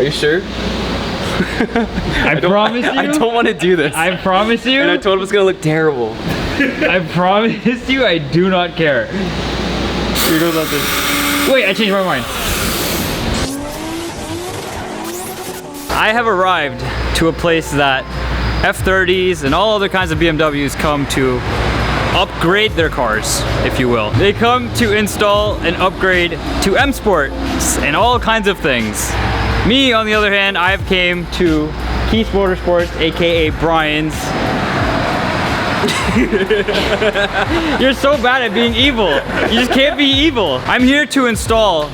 Are you sure? I promise you. I don't want to do this. I promise you. And I told him it's gonna look terrible. I promise you, I do not care. You know about this? Wait, I changed my mind. I have arrived to a place that F30s and all other kinds of BMWs come to upgrade their cars, if you will. They come to install and upgrade to M Sports and all kinds of things. Me, on the other hand, I have came to Kies Motorsports, aka Brian's. You're so bad at being evil. You just can't be evil. I'm here to install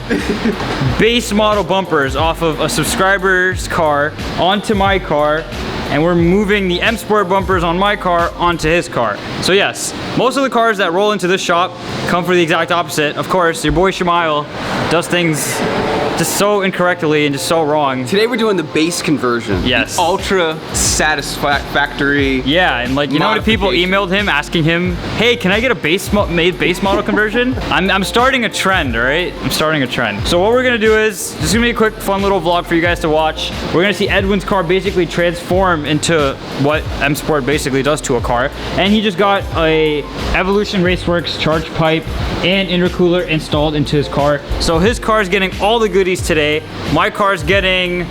base model bumpers off of a subscriber's car onto my car, and we're moving the M Sport bumpers on my car onto his car. So yes, most of the cars that roll into this shop come for the exact opposite. Of course, your boy Shamail does things just so incorrectly and just so wrong. Today we're doing the base conversion. Yes. The ultra satisfactory. Yeah, and like, you know how many people emailed him asking him, hey, can I get a base model conversion? I'm starting a trend, all right? I'm starting a trend. So what we're gonna do is, just gonna be a quick fun little vlog for you guys to watch. We're gonna see Edwin's car basically transform into what M Sport basically does to a car. And he just got a Evolution Raceworks charge pipe and intercooler installed into his car. So his car is getting all the goodies today. My car's getting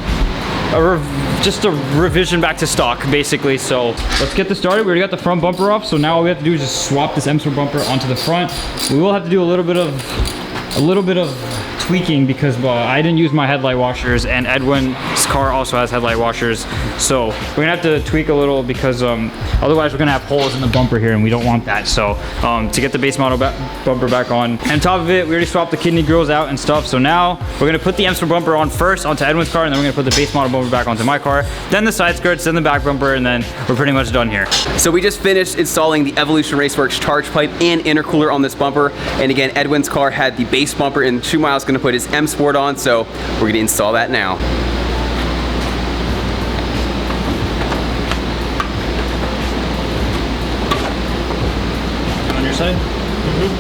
just a revision back to stock, basically. So let's get this started. We already got the front bumper off, so now all we have to do is just swap this M Sport bumper onto the front. We will have to do a little bit of tweaking because I didn't use my headlight washers, and Edwin's car also has headlight washers, so we're gonna have to tweak a little because otherwise we're gonna have holes in the bumper here and we don't want that. So to get the base model bumper back on top of it, we already swapped the kidney grills out and stuff. So now we're gonna put the M Sport bumper on first onto Edwin's car, and then we're gonna put the base model bumper back onto my car, then the side skirts, then the back bumper, and then we're pretty much done here. So we just finished installing the Evolution Raceworks charge pipe and intercooler on this bumper, and again, Edwin's car had the base bumper, and Shumail's gonna put his M Sport on, so we're gonna install that now. On your side? Mm-hmm.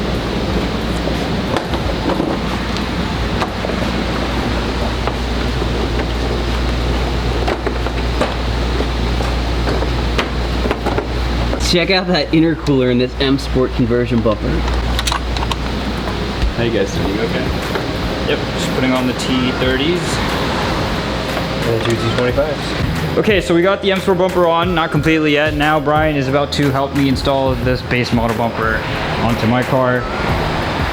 Check out that intercooler in this M Sport conversion bumper. How you guys doing? Okay. Yep, just putting on the T30s and the two T25s. Okay, so we got the M Sport bumper on, not completely yet. Now Brian is about to help me install this base model bumper onto my car.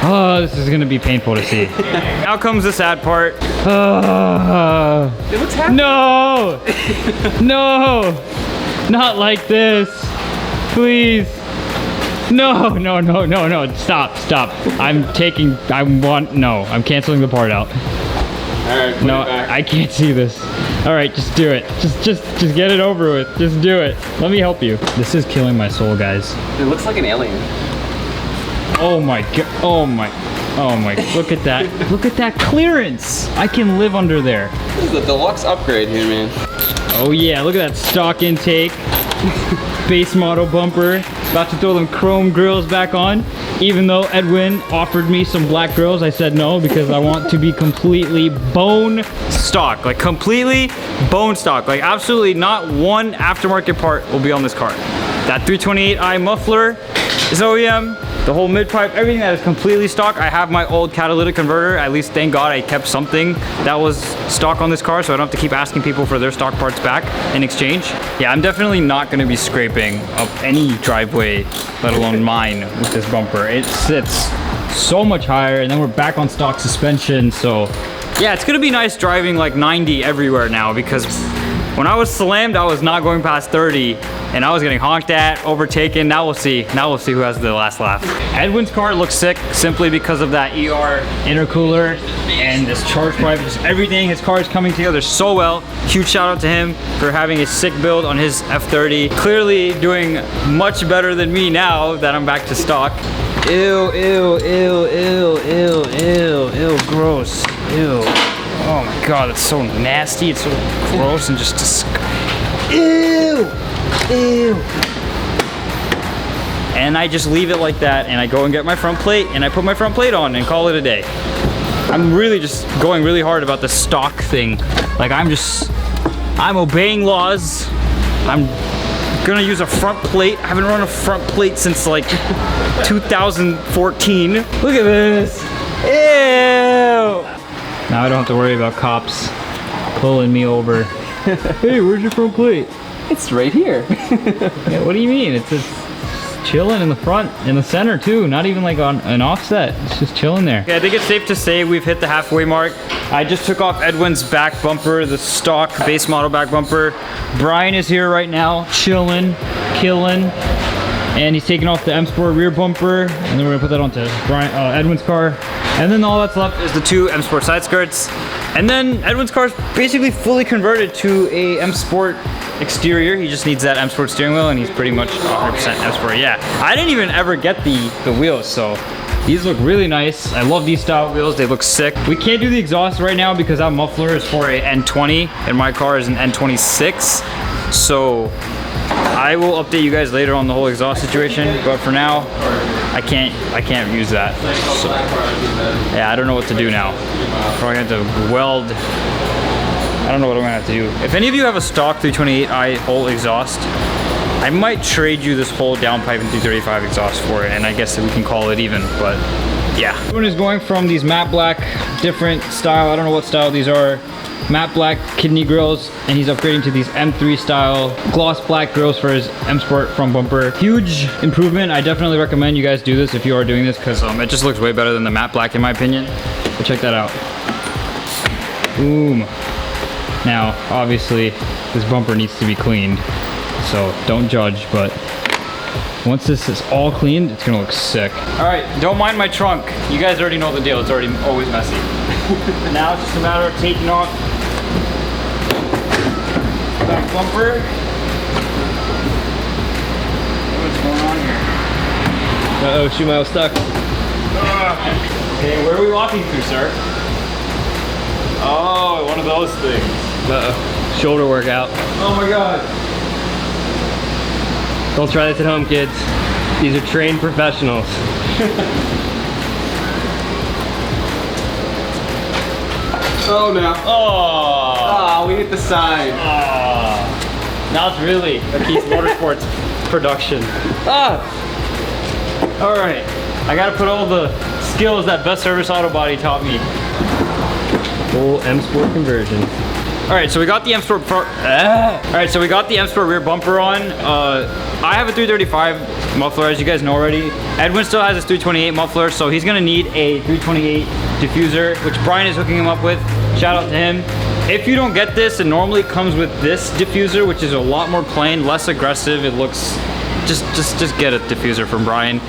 Oh, this is gonna be painful to see. Now comes the sad part. It looks happy. No! No! Not like this. Please. No, no, no, no, no. Stop, stop. I'm canceling the part out. Alright, no, I can't see this. Alright, just do it. Just get it over with. Just do it. Let me help you. This is killing my soul, guys. It looks like an alien. Oh my god. Oh my. Oh my. Look at that. Look at that clearance. I can live under there. This is a deluxe upgrade here, man. Oh yeah, look at that stock intake. Base model bumper. About to throw them chrome grills back on. Even though Edwin offered me some black grills, I said no because I want to be completely bone stock. Like completely bone stock. Like absolutely not one aftermarket part will be on this car. That 328i muffler is OEM. The whole mid pipe, everything that is completely stock. I have my old catalytic converter. At least, thank God, I kept something that was stock on this car, so I don't have to keep asking people for their stock parts back in exchange. Yeah, I'm definitely not gonna be scraping up any driveway, let alone mine, with this bumper. It sits so much higher, and then we're back on stock suspension, so yeah, it's gonna be nice driving like 90 everywhere now, because when I was slammed, I was not going past 30, and I was getting honked at, overtaken. Now we'll see. Now we'll see who has the last laugh. Edwin's car looks sick simply because of that ER intercooler and this charge pipe. Just everything. His car is coming together so well. Huge shout out to him for having a sick build on his F30. Clearly doing much better than me now that I'm back to stock. Ew, ew, ew, ew, ew, ew, ew, gross, ew. Oh my god, it's so nasty. It's so gross and just disgusting. Ew! Ew. And I just leave it like that, and I go and get my front plate, and I put my front plate on and call it a day. I'm really just going really hard about the stock thing. Like I'm obeying laws. I'm gonna use a front plate. I haven't run a front plate since like 2014. Look at this. Ew. Now I don't have to worry about cops pulling me over. Hey, where's your front plate? It's right here. Yeah, what do you mean? It's just chilling in the front, in the center too. Not even like on an offset. It's just chilling there. Okay, I think it's safe to say we've hit the halfway mark. I just took off Edwin's back bumper, the stock base model back bumper. Brian is here right now, chilling, killing. And he's taking off the M Sport rear bumper. And then we're gonna put that onto Edwin's car. And then all that's left is the two M Sport side skirts. And then Edwin's car is basically fully converted to a M Sport exterior. He just needs that M Sport steering wheel and he's pretty much 100% M Sport. Yeah, I didn't even ever get the wheels, so these look really nice. I love these style wheels, they look sick. We can't do the exhaust right now because that muffler is for a N20 and my car is an N26. So I will update you guys later on the whole exhaust situation, but for now, I can't use that. So, yeah, I don't know what to do now. Probably have to weld. I don't know what I'm gonna have to do. If any of you have a stock 328i whole exhaust, I might trade you this whole downpipe and 335 exhaust for it, and I guess we can call it even, but yeah. Everyone is going from these matte black, different style, I don't know what style these are, matte black kidney grills, and he's upgrading to these M3 style gloss black grills for his M Sport front bumper. Huge improvement. I definitely recommend you guys do this if you are doing this, because it just looks way better than the matte black in my opinion. But check that out. Boom. Now, obviously, this bumper needs to be cleaned, so don't judge, but once this is all cleaned, it's gonna look sick. All right, don't mind my trunk. You guys already know the deal. It's already always messy. Now it's just a matter of taking off back bumper. What's going on here? Uh-oh, shoe mile stuck. Okay, where are we walking to, sir? Oh, one of those things. Uh-oh, shoulder workout. Oh my God. Don't try this at home, kids. These are trained professionals. Oh no. Oh. Oh, we hit the sign. Oh. Now it's really a Kies Motorsports production. Ah! All right, I gotta put all the skills that Best Service Auto Body taught me. Full M Sport conversion. All right, so we got the M Sport All right, so we got the M Sport rear bumper on. I have a 335 muffler, as you guys know already. Edwin still has his 328 muffler, so he's gonna need a 328 diffuser, which Brian is hooking him up with. Shout out to him. If you don't get this, it normally comes with this diffuser, which is a lot more plain, less aggressive. It looks, just get a diffuser from Brian.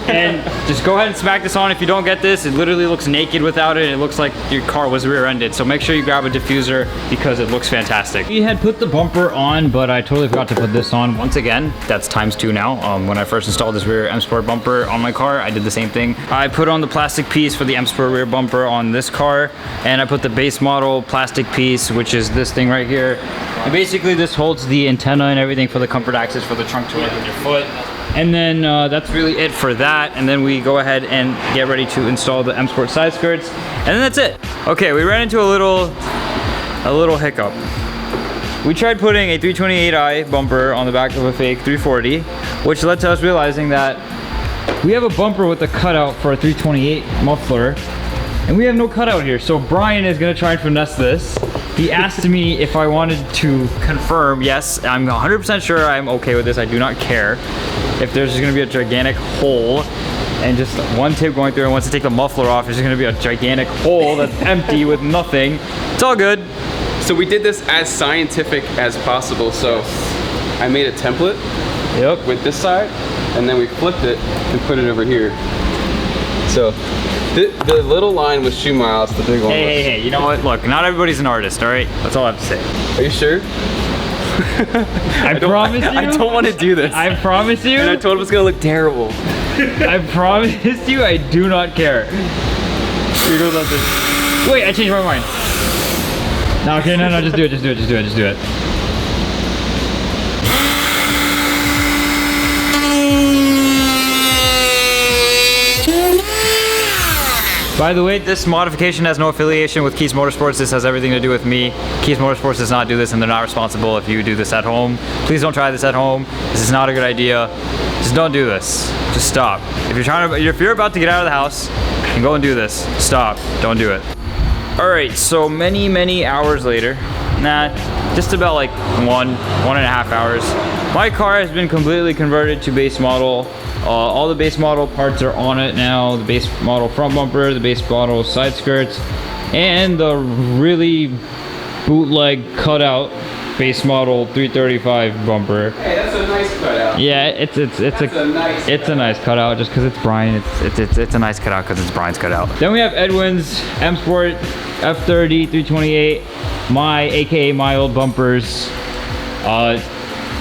And just go ahead and smack this on. If you don't get this, it literally looks naked without it. It looks like your car was rear-ended. So make sure you grab a diffuser because it looks fantastic. We had put the bumper on, but I totally forgot to put this on. Once again, that's ×2 now. When I first installed this rear M Sport bumper on my car, I did the same thing. I put on the plastic piece for the M Sport rear bumper on this car, and I put the base model plastic piece, which is this thing right here. And basically this holds the antenna and everything for the comfort access for the trunk to run with your foot. And then that's really it for that. And then we go ahead and get ready to install the M Sport side skirts. And then that's it. Okay, we ran into a little hiccup. We tried putting a 328i bumper on the back of a fake 340, which led to us realizing that we have a bumper with a cutout for a 328 muffler, and we have no cutout here. So Brian is gonna try and finesse this. He asked me if I wanted to confirm. Yes, I'm 100% sure I'm okay with this. I do not care if there's just gonna be a gigantic hole and just one tip going through, and once I take the muffler off, there's gonna be a gigantic hole that's empty with nothing. It's all good. So we did this as scientific as possible. So I made a template with this side, and then we flipped it and put it over here. So the little line was shoe miles, the big one was... Hey, you know what? Look, not everybody's an artist, all right? That's all I have to say. Are you sure? I promise you. I don't want to do this. I promise you. And I told him it's gonna look terrible. I promise you, I do not care. Here goes on this. Wait, I changed my mind. No, okay, no, just do it, just do it. By the way, this modification has no affiliation with Kies Motorsports. This has everything to do with me. Kies Motorsports does not do this, and they're not responsible if you do this at home. Please don't try this at home. This is not a good idea. Just don't do this. Just stop. If you're about to get out of the house and go and do this, stop. Don't do it. All right, so many hours later, just about like one and a half hours, my car has been completely converted to base model. All the base model parts are on it now. The base model front bumper, the base model side skirts, and the really bootleg cutout base model 335 bumper. Hey, that's a nice cutout. Yeah, it's a nice cutout just because it's Brian. It's a nice cutout because it's Brian's cutout. Then we have Edwin's M Sport F30 328, my old bumpers.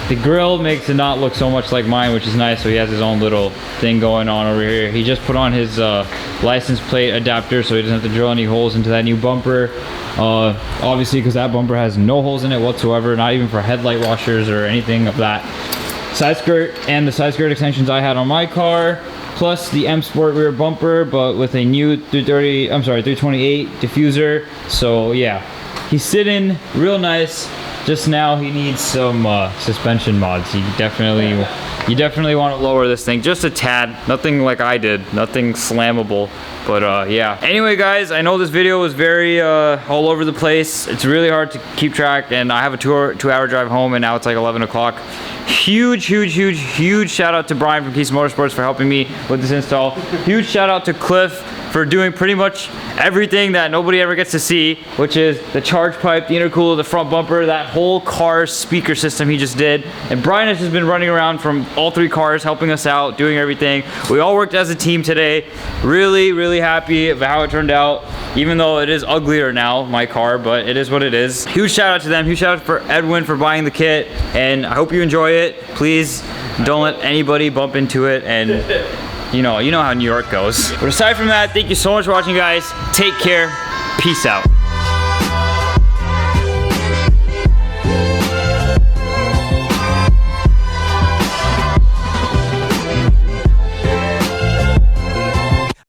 The grill makes it not look so much like mine, which is nice. So he has his own little thing going on over here. He just put on his license plate adapter so he doesn't have to drill any holes into that new bumper. Obviously, because that bumper has no holes in it whatsoever, not even for headlight washers or anything of that. Side skirt and the side skirt extensions I had on my car, plus the M Sport rear bumper, but with a new 328 diffuser. So yeah, he's sitting real nice. Just now he needs some suspension mods. You definitely want to lower this thing just a tad. Nothing like I did, nothing slammable. But yeah. Anyway guys, I know this video was very all over the place. It's really hard to keep track, and I have a two-hour drive home, and now it's like 11 o'clock. Huge shout out to Brian from Kies Motorsports for helping me with this install. Huge shout out to Cliff for doing pretty much everything that nobody ever gets to see, which is the charge pipe, the intercooler, the front bumper, that whole car's speaker system he just did. And Brian has just been running around from all three cars, helping us out, doing everything. We all worked as a team today. Really happy about how it turned out, even though it is uglier now, my car, but it is what it is. Huge shout out to them. Huge shout out for Edwin for buying the kit, and I hope you enjoy it. Please don't let anybody bump into it, and you know how New York goes. But aside from that, thank you so much for watching, guys. Take care. Peace out.